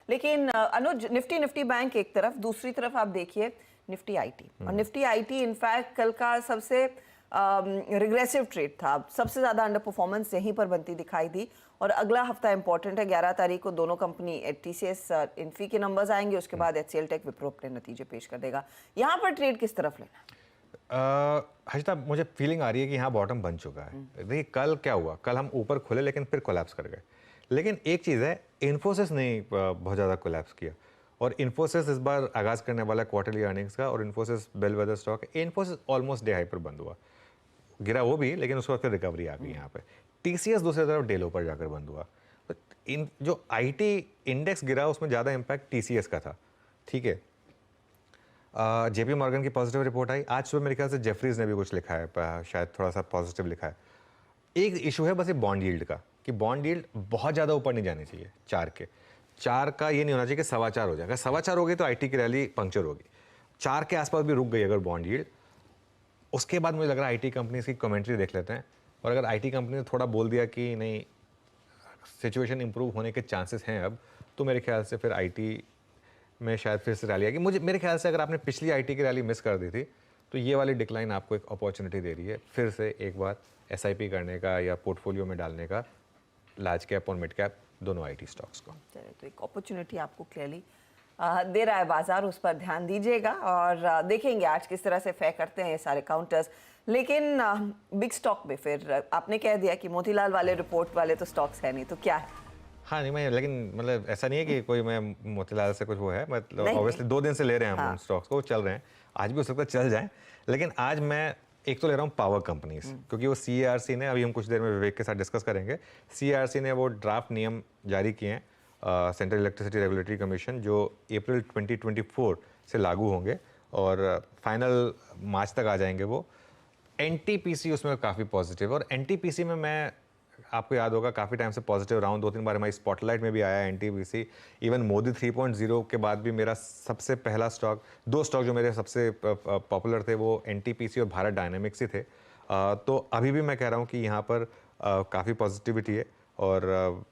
लेकिन अनुज, Nifty bank एक तरफ, दूसरी तरफ आप देखिए निफ्टी आईटी, और निफ्टी आईटी इनफैक्ट कल का सबसे रिग्रेसिव ट्रेड था। सबसे ज्यादा अंडर परफॉर्मेंस यहीं पर बनती दिखाई दी। और अगला हफ्ता इंपॉर्टेंट है, 11 तारीख को दोनों कंपनी टीसीएस इन्फी के नंबर्स आएंगे, उसके बाद एचसीएल टेक विप्रो अपने नतीजे पेश कर देगा। यहाँ पर ट्रेड किस तरफ लेना? हर्षिता, मुझे फीलिंग आ रही है कि यहाँ बॉटम बन चुका है। देखिए कल क्या हुआ, कल हम ऊपर खुले लेकिन फिर कोलैप्स कर गए। लेकिन एक चीज़ है, इन्फोसिस ने बहुत ज़्यादा कोलैप्स किया, और इन्फोसिस इस बार आगाज़ करने वाला क्वार्टरली अर्निंग्स का, और इन्फोसिस बेलवेदर स्टॉक है। इन्फोसिस ऑलमोस्ट डे हाई पर बंद हुआ, गिरा वो भी, लेकिन उसके बाद फिर रिकवरी आ गई यहाँ पे। टीसीएस दूसरी तरफ डे लो पर जाकर बंद हुआ। तो इन जो आईटी इंडेक्स गिरा उसमें ज़्यादा इम्पैक्ट टीसीएस का था, ठीक है। जेपी मॉर्गन की पॉजिटिव रिपोर्ट आई आज सुबह, मेरे ख्याल से जेफरीज ने भी कुछ लिखा है, शायद थोड़ा सा पॉजिटिव लिखा है। एक इशू है बस ये बॉन्ड यील्ड का, कि बॉन्ड यील्ड बहुत ज़्यादा ऊपर नहीं जानी चाहिए, 4 का ये नहीं होना चाहिए कि 4.25 हो जाए। अगर 4.25 हो गई तो आईटी की रैली पंक्चर होगी। 4 के आसपास भी रुक गई अगर बॉन्ड यील्ड, उसके बाद मुझे लग रहा है आईटी कंपनीज की कमेंट्री देख लेते हैं, और अगर आईटी कंपनी ने थोड़ा बोल दिया कि नहीं सिचुएशन इंप्रूव होने के चांसेस हैं अब, तो मेरे ख्याल से फिर आईटी में शायद फिर से रैली आएगी। मेरे ख्याल से अगर आपने पिछली आईटी की रैली मिस कर दी थी, तो ये वाली डिक्लाइन आपको एक अपॉर्चुनिटी दे रही है फिर से एक बार एसआईपी करने का या पोर्टफोलियो में डालने का, लार्ज कैप और मिड कैप दोनों आईटी स्टॉक्स को। चलिए, तो एक अपॉर्चुनिटी आपको क्लियरली दे रहा है बाजार, उस पर ध्यान दीजिएगा और देखेंगे आज किस तरह से फेयर करते हैं ये सारे काउंटर्स। लेकिन बिग स्टॉक में फिर आपने कह दिया कि मोतीलाल वाले रिपोर्ट वाले तो स्टॉक्स है नहीं, तो क्या है? हाँ नहीं, मैं लेकिन मतलब ऐसा नहीं है कि कोई मैं मोतीलाल से कुछ वो है, मतलब ऑब्वियसली 2 दिन से ले रहे हैं हम स्टॉक्स को, चल रहे हैं, आज भी हो सकता है चल जाए। लेकिन आज मैं एक तो ले रहा हूँ पावर कंपनीज, क्योंकि वो सीईआरसी ने, अभी हम कुछ देर में विवेक के साथ डिस्कस करेंगे, सीईआरसी ने वो ड्राफ्ट नियम जारी किए हैं, सेंट्रल इलेक्ट्रिसिटी रेगुलेटरी कमीशन, जो अप्रैल 2024 से लागू होंगे और फाइनल मार्च तक आ जाएंगे वो। एनटीपीसी उसमें काफ़ी पॉजिटिव, और एनटीपीसी में मैं, आपको याद होगा काफ़ी टाइम से पॉजिटिव रहा हूँ, 2-3 बार हमारी स्पॉटलाइट में भी आया है एनटीपीसी। इवन मोदी 3.0 के बाद भी मेरा सबसे पहला स्टॉक, 2 स्टॉक जो मेरे सबसे पॉपुलर थे वो एनटीपीसी और भारत डायनेमिक्स ही थे। तो अभी भी मैं कह रहा हूँ कि यहाँ पर काफ़ी पॉजिटिविटी है, और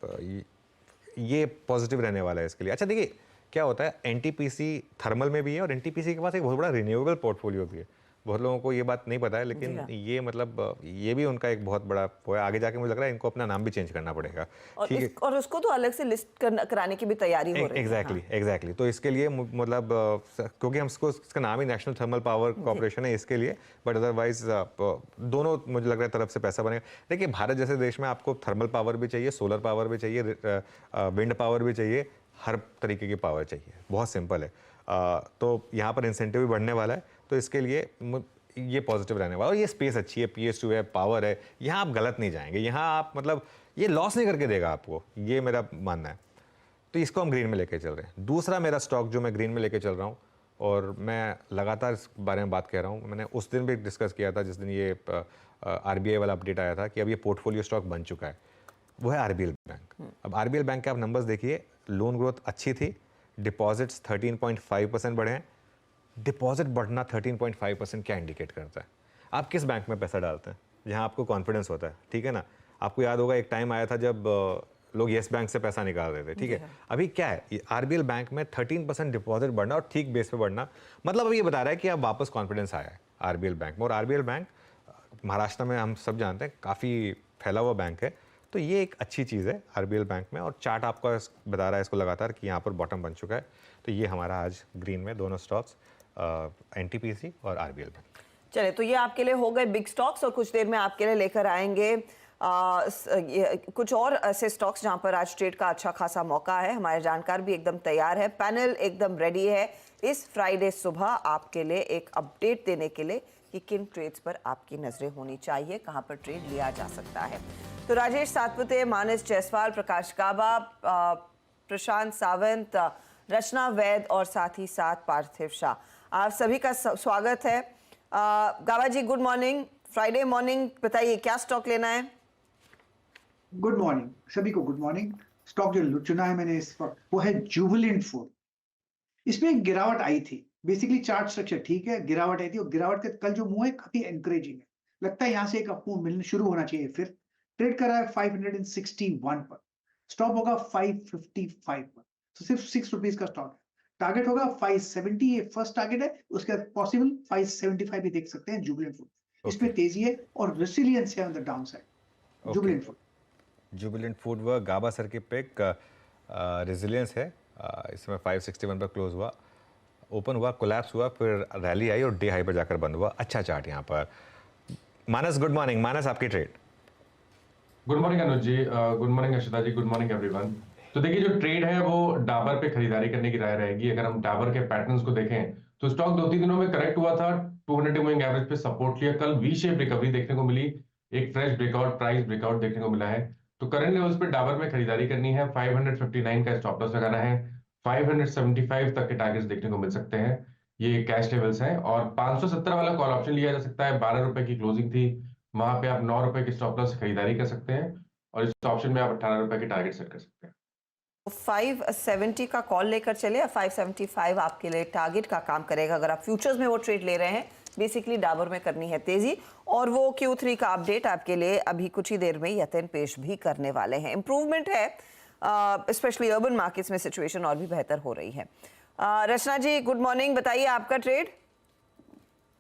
ये पॉजिटिव रहने वाला है इसके लिए। अच्छा देखिए क्या होता है, एनटीपीसी थर्मल में भी है, और एनटीपीसी के पास एक बहुत बड़ा रिन्यूएबल पोर्टफोलियो भी है। बहुत लोगों को ये बात नहीं पता है, लेकिन ये मतलब ये भी उनका एक बहुत बड़ा वो है। आगे जाके मुझे लग रहा है इनको अपना नाम भी चेंज करना पड़ेगा, ठीक है, और उसको तो अलग से लिस्ट कराने की भी तैयारी हो रही है। एग्जैक्टली। तो इसके लिए मतलब क्योंकि हम इसका नाम ही नेशनल थर्मल पावर कॉर्पोरेशन है इसके लिए, बट अदरवाइज दोनों मुझे लग रहा है तरफ से पैसा बनेगा। देखिए भारत जैसे देश में आपको थर्मल पावर भी चाहिए, सोलर पावर भी चाहिए, विंड पावर भी चाहिए, हर तरीके की पावर चाहिए, बहुत सिंपल है। तो यहाँ पर इंसेंटिव भी बढ़ने वाला है, तो इसके लिए ये पॉजिटिव रहने वाला। और ये स्पेस अच्छी है, PS2 है, पावर है, यहाँ आप गलत नहीं जाएंगे, यहाँ आप मतलब ये लॉस नहीं करके देगा आपको, ये मेरा मानना है। तो इसको हम ग्रीन में लेके चल रहे हैं। दूसरा मेरा स्टॉक जो मैं ग्रीन में लेके चल रहा हूँ, और मैं लगातार इस बारे में बात कह रहा हूँ, मैंने उस दिन भी डिस्कस किया था जिस दिन ये RBI वाला अपडेट आया था कि अब ये पोर्टफोलियो स्टॉक बन चुका है, वो है RBL बैंक। अब RBL बैंक के आप नंबर्स देखिए, लोन ग्रोथ अच्छी थी, डिपॉजिट्स 13.5% बढ़े हैं। डिपॉजिट बढ़ना 13.5% क्या इंडिकेट करता है? आप किस बैंक में पैसा डालते हैं जहां आपको कॉन्फिडेंस होता है, ठीक है ना। आपको याद होगा एक टाइम आया था जब लोग येस बैंक से पैसा निकाल रहे थे, ठीक है। अभी क्या है, RBL बैंक में 13% डिपॉजिट बढ़ना और ठीक बेस पे बढ़ना, मतलब अब ये बता रहा है कि अब वापस कॉन्फिडेंस आया है RBL बैंक में। और RBL बैंक महाराष्ट्र में हम सब जानते हैं काफ़ी फैला हुआ बैंक है, तो ये एक अच्छी चीज़ है RBL बैंक में। और चार्ट आपका बता रहा है इसको लगातार कि यहाँ पर बॉटम बन चुका है। तो ये हमारा आज ग्रीन में दोनों स्टॉक्स, एनटीपीसी और RBL बैंक। चले, तो ये आपके लिए हो गए बिग स्टॉक्स, और कुछ देर में आपके लिए लेकर आएंगे कुछ और ऐसे स्टॉक्स जहां पर आज ट्रेड का अच्छा खासा मौका है। हमारे जानकार भी एकदम तैयार है, पैनल एकदम रेडी है इस फ्राइडे सुबह आपके लिए एक अपडेट देने के लिए कि किन ट्रेड्स पर आपकी नजरें होनी चाहिए, कहां पर ट्रेड लिया जा सकता है। तो राजेश सातपुते, मानस जायसवाल, प्रकाश गाबा, प्रशांत सावंत, रचना वैद और साथ ही साथ पार्थिव शाह, आप सभी का स्वागत है। गाबा जी गुड मॉर्निंग, फ्राइडे मॉर्निंग, बताइए क्या स्टॉक लेना है? गुड मॉर्निंग सभी को, गुड मॉर्निंग। स्टॉक जो चुना है मैंने इस वक्त वो है जुबिलेंट फूड। इसमें एक गिरावट आई थी, बेसिकली चार्ट स्ट्रक्चर ठीक है, गिरावट आई थी, और गिरावट के कल जो मूव है काफी एनकरेजिंग है, लगता है यहाँ से एक अपमूव मिलना शुरू होना चाहिए। फिर ट्रेड कर रहा है 561 पर, स्टॉप होगा 555 पर। तो सिर्फ 6 रुपीज का स्टॉक है। टारगेट होगा 570, ये फर्स्ट टारगेट है। उसके बाद पॉसिबल 575 भी देख सकते हैं जुबिलेंट फूड। इसमें तेजी है और रेसिलियंस है on the down side Jubilant food. Jubilant food व गाबा सर की पिक रेजिलियंस है। इसमें 561 पर क्लोज हुआ, ओपन हुआ, कोलैप्स हुआ, फिर रैली आई और डे हाई पर जाकर बंद हुआ। अच्छा चार्ट यहाँ पर। मानस, गुड मॉर्निंग। मानस, आपकी trade. Good morning Anuj ji, good morning Akshata ji, good morning everyone. तो देखिए, जो ट्रेड है वो डाबर पे खरीदारी करने की राय रहेगी। अगर हम डाबर के पैटर्न्स को देखें तो स्टॉक 2-3 दिनों में करेक्ट हुआ था, 200 मूविंग एवरेज पे सपोर्ट लिया, कल वी शेप रिकवरी देखने को मिली, एक फ्रेश ब्रेकआउट, प्राइस ब्रेकआउट देखने को मिला है। तो करंट लेवल्स पे डाबर में खरीदारी करनी है, 559 का स्टॉप लॉस लगाना है, 575 तक के टारगेट्स देखने को मिल सकते हैं, ये कैश लेवल्स हैं। और 570 वाला कॉल ऑप्शन लिया जा सकता है, 12 रुपए की क्लोजिंग थी, वहां पे आप 9 रुपए के स्टॉप लॉस से खरीदारी कर सकते हैं और इस ऑप्शन में आप 18 रुपए के टारगेट सेट कर सकते हैं। 570 का कॉल लेकर चले, 575 आपके लिए टारगेट का काम करेगा अगर आप फ्यूचर्स में वो ट्रेड ले रहे हैं। बेसिकली डाबर में करनी है तेजी, और वो Q3 का अपडेट आपके लिए अभी कुछ ही देर में यतन पेश भी करने वाले हैं। इंप्रूवमेंट है, स्पेशली अर्बन मार्केट्स में सिचुएशन और भी बेहतर हो रही है। रचना जी, गुड मॉर्निंग, बताइए आपका ट्रेड।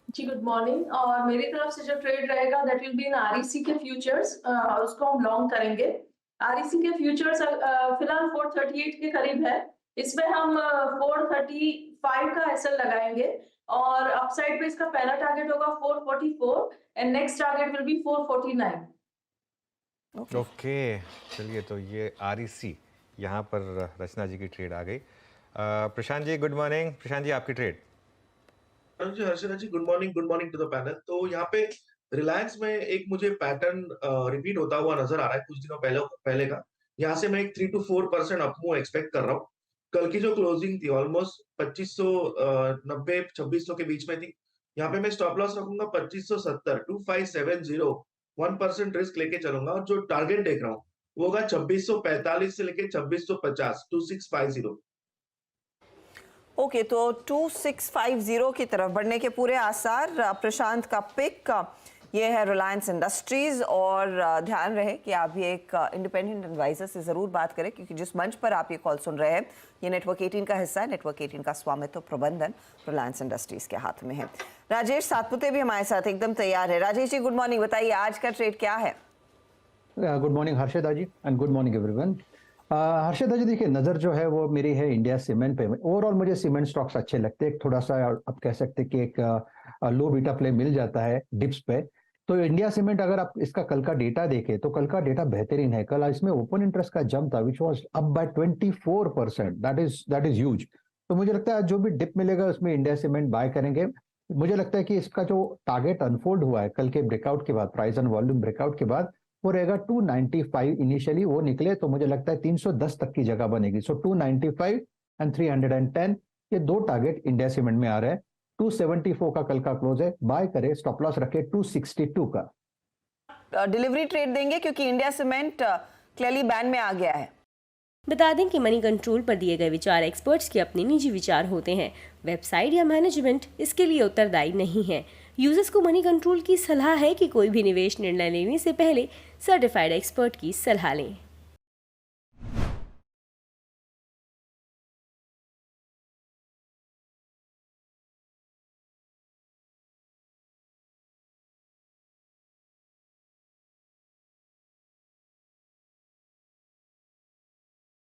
जी गुड मॉर्निंग। और मेरी तरफ से जो ट्रेड रहेगा that will be in REC के फ्यूचर्स, उसको हम लॉन्ग करेंगे। आरईसी के फ्यूचर्स फिलहाल 438 के करीब है, इसमें हम 435 का एसएल लगाएंगे और अपसाइड पे इसका पहला टारगेट होगा 444 and next target will be 449। Okay, चलिए, तो ये REC यहाँ पर रचना जी की ट्रेड आ गई। Prashant ji, good morning. प्रशांत जी, आपकी ट्रेड। जी Harshita ji, good morning to the panel. तो यहाँ पे रिलायंस में एक मुझे पैटर्न रिपीट होता हुआ नजर आ रहा है कुछ दिनों पहले का। यहाँ से मैं एक 3 to 4% अपमूव एक्सपेक्ट कर रहा हूँ। कल की जो क्लोजिंग थी ऑलमोस्ट 2590 2600 के बीच में थी। यहाँ पे मैं स्टॉप लॉस रखूंगा 2570, 2570, 1% रिस्क लेके चलूंगा और जो टारगेट देख रहा हूँ वो होगा 2645 से लेके 2650, 2650। ओके, तो 2650 की तरफ बढ़ने के पूरे आसार। प्रशांत का पिक ये है रिलायंस इंडस्ट्रीज, और ध्यान रहे कि आप ये एक इंडिपेंडेंट एडवाइजर से ज़रूर बात करें, क्योंकि जिस मंच पर आप ये कॉल सुन रहे हैं ये नेटवर्क 18 का हिस्सा है। नेटवर्क 18 का स्वामित्व प्रबंधन रिलायंस इंडस्ट्रीज के हाथ में है। राजेश सातपुते भी हमारे साथ एकदम तैयार है। राजेश जी, गुड मॉर्निंग, बताइए आज का ट्रेड क्या है। Good morning Harshita ji and good morning everyone. Harshita ji, देखिए नज़र जो है वो मेरी है इंडिया सीमेंट पे। ओवरऑल मुझे सीमेंट स्टॉक्स अच्छे लगते हैं। थोड़ा सा आप कह सकते हैं कि एक लो बीटा प्ले मिल जाता है डिप्स पे। तो इंडिया सीमेंट अगर आप इसका कल का डेटा देखें तो कल का डेटा बेहतरीन है। कल इसमें ओपन इंटरेस्ट का जंप था which was up by 24%। That is huge. तो मुझे लगता है जो भी डिप मिलेगा उसमें इंडिया सीमेंट बाय करेंगे। मुझे लगता है कि इसका जो टारगेट अनफोल्ड हुआ है कल के ब्रेकआउट के बाद, प्राइस एंड वॉल्यूम ब्रेकआउट के बाद, वो रहेगा 295। इनिशियली वो निकले तो मुझे लगता है 310 तक की जगह बनेगी। सो 295 एंड 310, ये दो टारगेट इंडिया सीमेंट में आ रहे हैं। 274 का कल का क्लोज है, बाय करे, स्टॉप लॉस रखे 262 का। डिलीवरी ट्रेड देंगे क्योंकि इंडिया सीमेंट क्लियरली बैन में आ गया है। बता दें कि मनी कंट्रोल पर दिए गए विचार एक्सपर्ट्स के अपने निजी विचार होते हैं। वेबसाइट या मैनेजमेंट इसके लिए उत्तरदायी नहीं है। यूजर्स को मनी कंट्रोल की सलाह है कि कोई भी निवेश निर्णय लेने से पहले सर्टिफाइड एक्सपर्ट की सलाह लें।